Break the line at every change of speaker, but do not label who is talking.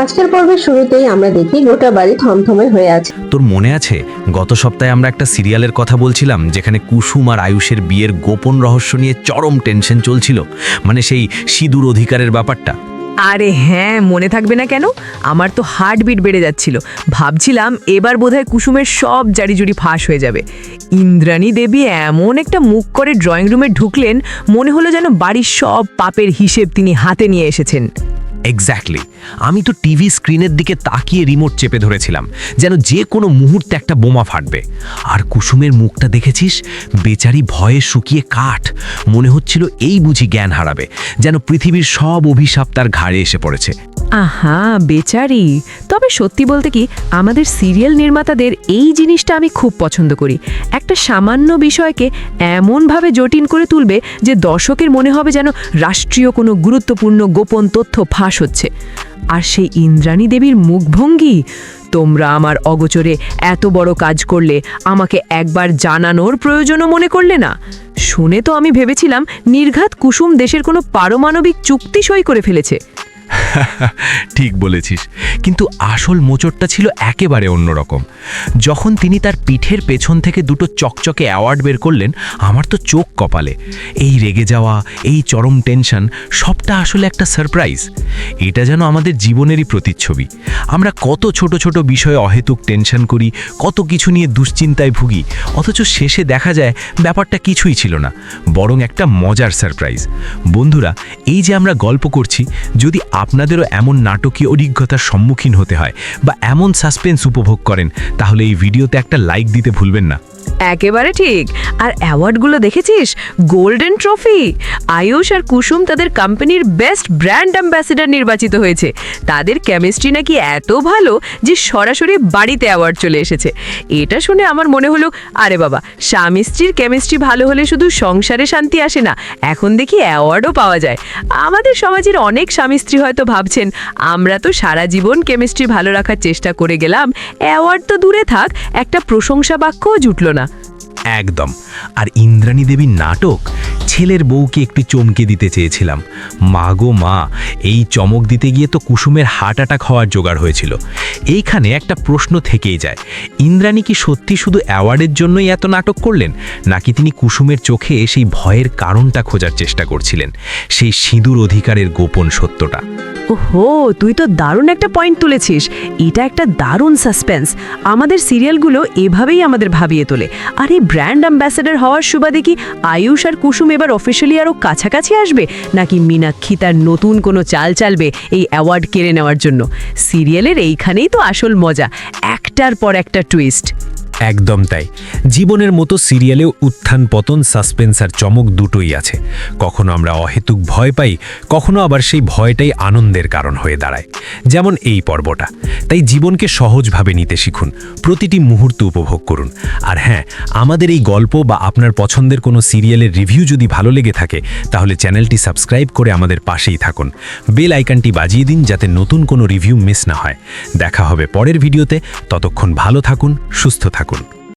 আজকের পর্বের শুরুতেই আমরা দেখি গোটা বাড়ি থমথমে হয়ে আছে।
তোর মনে আছে গত সপ্তাহে আমরা একটা সিরিয়ালের কথা বলছিলাম যেখানে কুসুম আর আয়ুষের বিয়ের গোপন রহস্য নিয়ে চরম টেনশন চলছিল, মানে সেই সিঁদুর অধিকারের ব্যাপারটা।
আরে হ্যাঁ, মনে থাকবে না কেন? আমার তো হার্টবিট বেড়ে যাচ্ছিল। ভাবছিলাম এবার বোধহয় কুসুমের সব জারিজুরি ফাঁস হয়ে যাবে। ইন্দ্রাণী দেবী এমন একটা মুখ করে ড্রয়িং রুমে ঢুকলেন, মনে হলো যেন বাড়ির সব পাপের হিসেব তিনি হাতে নিয়ে এসেছেন।
এক্স্যাক্টলি, আমি তো টিভি স্ক্রিনের দিকে তাকিয়ে রিমোট চেপে ধরেছিলাম, যেন যে কোনো মুহূর্তে একটা বোমা ফাটবে। আর কুসুমের মুখটা দেখেছিস, বেচারি ভয়ে শুকিয়ে কাঠ। মনে হচ্ছিল এই বুঝি জ্ঞান হারাবে, যেন পৃথিবীর সব অভিশাপ তার ঘাড়ে এসে পড়েছে।
আহা বেচারি। তবে সত্যি বলতে কি, আমাদের সিরিয়াল নির্মাতাদের এই জিনিসটা আমি খুব পছন্দ করি। একটা সামান্য বিষয়কে এমনভাবে জটিল করে তুলবে যে দর্শকের মনে হবে যেন রাষ্ট্রীয় কোনো গুরুত্বপূর্ণ গোপন তথ্য ফাঁস হচ্ছে। আর সেই ইন্দ্রাণী দেবীর মুখভঙ্গি, তোমরা আমার অগোচরে এত বড় কাজ করলে আমাকে একবার জানানোর প্রয়োজনও মনে করলে না। শুনে তো আমি ভেবেছিলাম নির্ঘাত কুসুম দেশের কোনো পারমাণবিক চুক্তি সই করে ফেলেছে।
ঠিক বলেছিস, কিন্তু আসল মোচড়টা ছিল একেবারে অন্যরকম। যখন তিনি তার পিঠের পেছন থেকে দুটো চকচকে অ্যাওয়ার্ড বের করলেন, আমার তো চোখ কপালে। এই রেগে যাওয়া, এই চরম টেনশন, সবটা আসলে একটা সারপ্রাইজ। এটা যেন আমাদের জীবনেরই প্রতিচ্ছবি। আমরা কত ছোট ছোট বিষয়ে অহেতুক টেনশন করি, কত কিছু নিয়ে দুশ্চিন্তায় ভুগি, অথচ শেষে দেখা যায় ব্যাপারটা কিছুই ছিল না, বরং একটা মজার সারপ্রাইজ। বন্ধুরা, এই যে আমরা গল্প করছি, যদি আপনাদেরও এমন নাটকীয় অভিজ্ঞতার সম্মুখীন হতে হয় বা এমন সাসপেন্স উপভোগ করেন, তাহলে এই ভিডিওতে একটা লাইক দিতে ভুলবেন না।
একেবারে ঠিক। আর অ্যাওয়ার্ডগুলো দেখেছিস? Golden trophy. আয়ুষ আর কুসুম তাদের কোম্পানির বেস্ট ব্র্যান্ড অ্যাম্বাসেডর নির্বাচিত হয়েছে। তাদের কেমিস্ট্রি নাকি এত ভালো যে সরাসরি বাড়িতে অ্যাওয়ার্ড চলে এসেছে। এটা শুনে আমার মনে হলো, আরে বাবা, স্বামী স্ত্রীর কেমিস্ট্রি ভালো হলে শুধু সংসারে শান্তি আসে না, এখন দেখি অ্যাওয়ার্ডও পাওয়া যায়। আমাদের সমাজের অনেক স্বামী স্ত্রী হয়তো ভাবছেন, আমরা তো সারা জীবন কেমিস্ট্রি ভালো রাখার চেষ্টা করে গেলাম, অ্যাওয়ার্ড তো দূরে থাক, একটা প্রশংসা বাক্যও জুটল না।
একদম। আর ইন্দ্রাণী দেবীর নাটক, ছেলের বউকে একটু চমকে দিতে চেয়েছিলাম। মা গো মা, এই চমক দিতে গিয়ে তো কুসুমের হার্ট অ্যাটাক হওয়ার জোগাড় হয়েছিল। এইখানে একটা প্রশ্ন থেকেই যায়, ইন্দ্রাণী কি সত্যি শুধু অ্যাওয়ার্ডের জন্যই এত নাটক করলেন, নাকি তিনি কুসুমের চোখে সেই ভয়ের কারণটা খোঁজার চেষ্টা করছিলেন, সেই সিঁদুর অধিকারের গোপন সত্যটা?
ওহো, তুই তো দারুণ একটা পয়েন্ট তুলেছিস। এটা একটা দারুণ সাসপেন্স। আমাদের সিরিয়ালগুলো এভাবেই আমাদের ভাবিয়ে তোলে। আর এই ব্র্যান্ড অ্যাম্বাসেডর হওয়ার সুবাদে কি আয়ুষ আর কুসুম এবার অফিসিয়ালি আরও কাছাকাছি আসবে, নাকি মীনাক্ষী তার নতুন কোনো চাল চালবে এই অ্যাওয়ার্ড কেড়ে নেওয়ার জন্য? সিরিয়ালের এইখানেই তো আসল মজা, একটার পর একটা টুইস্ট।
একদম তাই। জীবনের মতো সিরিয়ালেও উত্থান পতন, সাসপেন্স আর চমক দুটোই আছে। কখনো আমরা অহেতুক ভয় পাই, কখনো আবার সেই ভয়টাই আনন্দের কারণ হয়ে দাঁড়ায়, যেমন এই পর্বটা। তাই জীবনকে সহজভাবে নিতে শিখুন, প্রতিটি মুহূর্ত উপভোগ করুন। আর হ্যাঁ, আমাদের এই গল্প বা আপনার পছন্দের কোনো সিরিয়ালের রিভিউ যদি ভালো লেগে থাকে, তাহলে চ্যানেলটি সাবস্ক্রাইব করে আমাদের পাশেই থাকুন। বেল আইকনটি বাজিয়ে দিন যাতে নতুন কোনো রিভিউ মিস না হয়। দেখা হবে পরের ভিডিওতে। ততক্ষণ ভালো থাকুন, সুস্থ থাকুন।